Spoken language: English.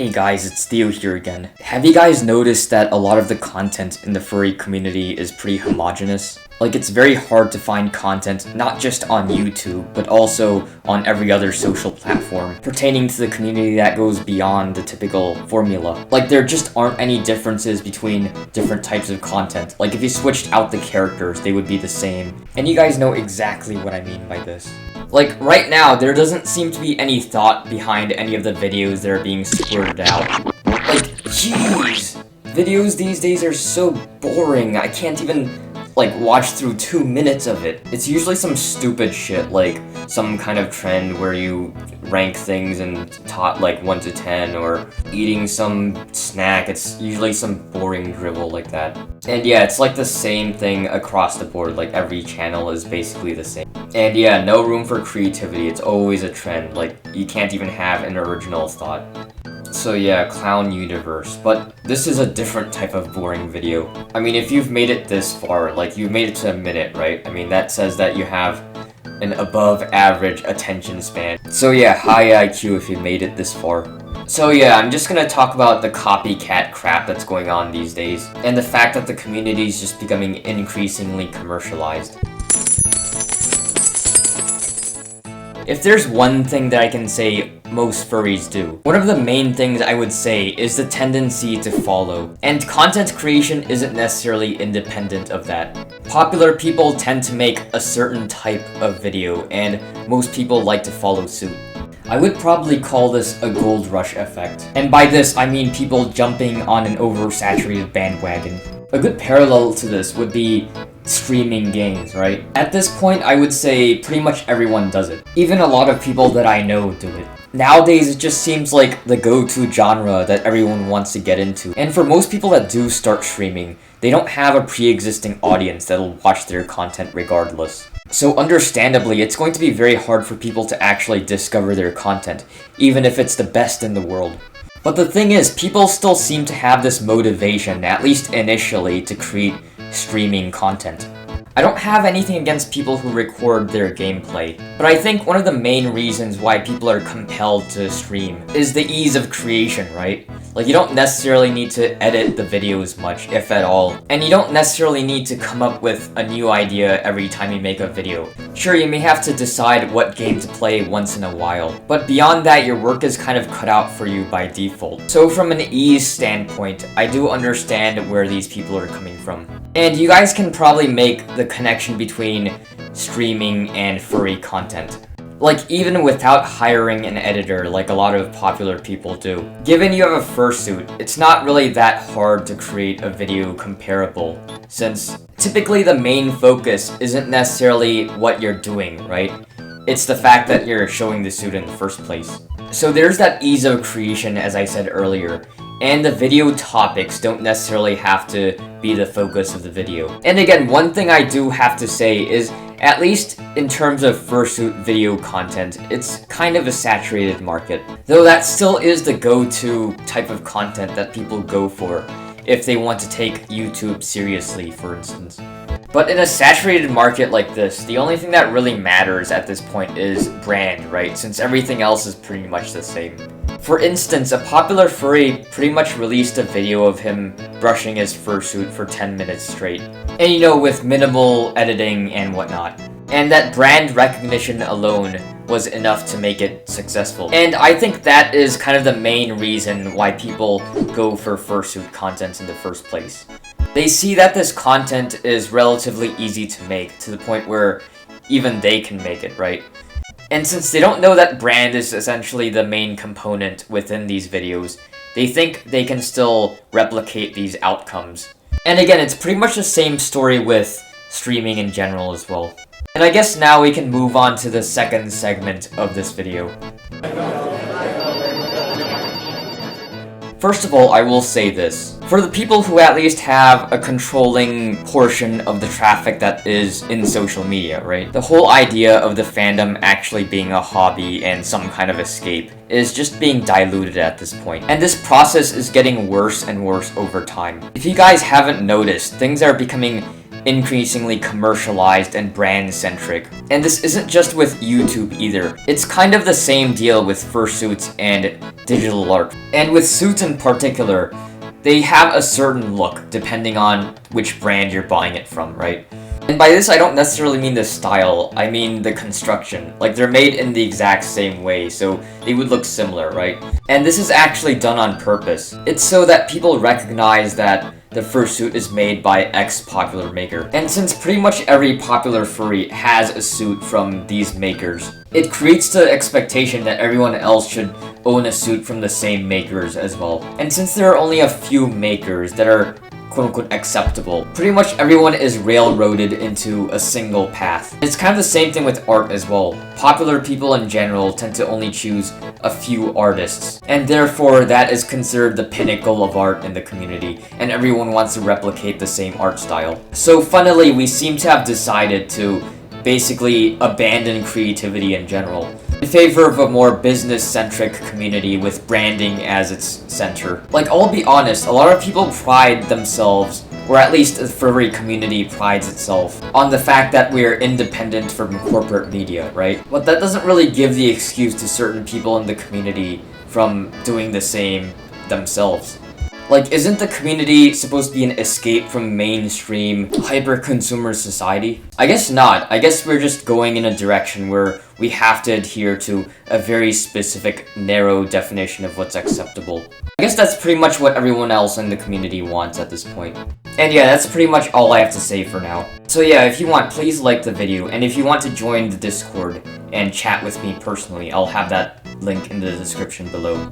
Hey guys, it's Theo here again. Have you guys noticed that a lot of the content in the furry community is pretty homogenous? Like, it's very hard to find content not just on YouTube, but also on every other social platform pertaining to the community that goes beyond the typical formula. Like, there just aren't any differences between different types of content. Like, if you switched out the characters, they would be the same. And you guys know exactly what I mean by this. Like, right now, there doesn't seem to be any thought behind any of the videos that are being squirted out. Like, jeez! Videos these days are so boring, I can't even, like, watch through 2 minutes of it. It's usually some stupid shit, like some kind of trend where you rank things in top, like, 1 to 10, or eating some snack. It's usually some boring drivel like that. And yeah, it's like the same thing across the board, like every channel is basically the same. And yeah, no room for creativity, it's always a trend, like, you can't even have an original thought. So yeah, clown universe, but this is a different type of boring video. I mean, if you've made it this far, like, you've made it to a minute, right? I mean, that says that you have an above average attention span. So yeah, high IQ if you made it this far. So yeah, I'm just gonna talk about the copycat crap that's going on these days, and the fact that the community is just becoming increasingly commercialized. If there's one thing that I can say most furries do, one of the main things I would say is the tendency to follow. And content creation isn't necessarily independent of that. Popular people tend to make a certain type of video, and most people like to follow suit. I would probably call this a gold rush effect. And by this, I mean people jumping on an oversaturated bandwagon. A good parallel to this would be streaming games, right? At this point, I would say pretty much everyone does it. Even a lot of people that I know do it. Nowadays, it just seems like the go-to genre that everyone wants to get into. And for most people that do start streaming, they don't have a pre-existing audience that'll watch their content regardless. So understandably, it's going to be very hard for people to actually discover their content, even if it's the best in the world. But the thing is, people still seem to have this motivation, at least initially, to create streaming content. I don't have anything against people who record their gameplay, but I think one of the main reasons why people are compelled to stream is the ease of creation, right? Like, you don't necessarily need to edit the videos much, if at all, and you don't necessarily need to come up with a new idea every time you make a video. Sure, you may have to decide what game to play once in a while, but beyond that, your work is kind of cut out for you by default. So from an ease standpoint, I do understand where these people are coming from. And you guys can probably make the connection between streaming and furry content. Like, even without hiring an editor like a lot of popular people do. Given you have a fursuit, it's not really that hard to create a video comparable, since typically the main focus isn't necessarily what you're doing, right? It's the fact that you're showing the suit in the first place. So there's that ease of creation, as I said earlier, and the video topics don't necessarily have to be the focus of the video. And again, one thing I do have to say is, at least in terms of fursuit video content, it's kind of a saturated market. Though that still is the go-to type of content that people go for if they want to take YouTube seriously, for instance. But in a saturated market like this, the only thing that really matters at this point is brand, right? Since everything else is pretty much the same. For instance, a popular furry pretty much released a video of him brushing his fursuit for 10 minutes straight. And you know, with minimal editing and whatnot. And that brand recognition alone was enough to make it successful. And I think that is kind of the main reason why people go for fursuit content in the first place. They see that this content is relatively easy to make, to the point where even they can make it, right? And since they don't know that brand is essentially the main component within these videos, they think they can still replicate these outcomes. And again, it's pretty much the same story with streaming in general as well. And I guess now we can move on to the second segment of this video. First of all, I will say this. For the people who at least have a controlling portion of the traffic that is in social media, right? The whole idea of the fandom actually being a hobby and some kind of escape is just being diluted at this point. And this process is getting worse and worse over time. If you guys haven't noticed, things are becoming increasingly commercialized and brand-centric. And this isn't just with YouTube either. It's kind of the same deal with fursuits and digital art. And with suits in particular, they have a certain look depending on which brand you're buying it from, right? And by this, I don't necessarily mean the style, I mean the construction. Like, they're made in the exact same way, so they would look similar, right? And this is actually done on purpose. It's so that people recognize that the fursuit is made by X popular maker. And since pretty much every popular furry has a suit from these makers, it creates the expectation that everyone else should own a suit from the same makers as well. And since there are only a few makers that are quote-unquote acceptable, pretty much everyone is railroaded into a single path. It's kind of the same thing with art as well. Popular people in general tend to only choose a few artists, and therefore that is considered the pinnacle of art in the community, and everyone wants to replicate the same art style. So funnily, we seem to have decided to basically abandon creativity in general, in favor of a more business-centric community with branding as its center. Like, I'll be honest, a lot of people pride themselves, or at least the furry community prides itself, on the fact that we're independent from corporate media, right? But that doesn't really give the excuse to certain people in the community from doing the same themselves. Like, isn't the community supposed to be an escape from mainstream, hyper-consumer society? I guess not. I guess we're just going in a direction where we have to adhere to a very specific, narrow definition of what's acceptable. I guess that's pretty much what everyone else in the community wants at this point. And yeah, that's pretty much all I have to say for now. So yeah, if you want, please like the video, and if you want to join the Discord and chat with me personally, I'll have that link in the description below.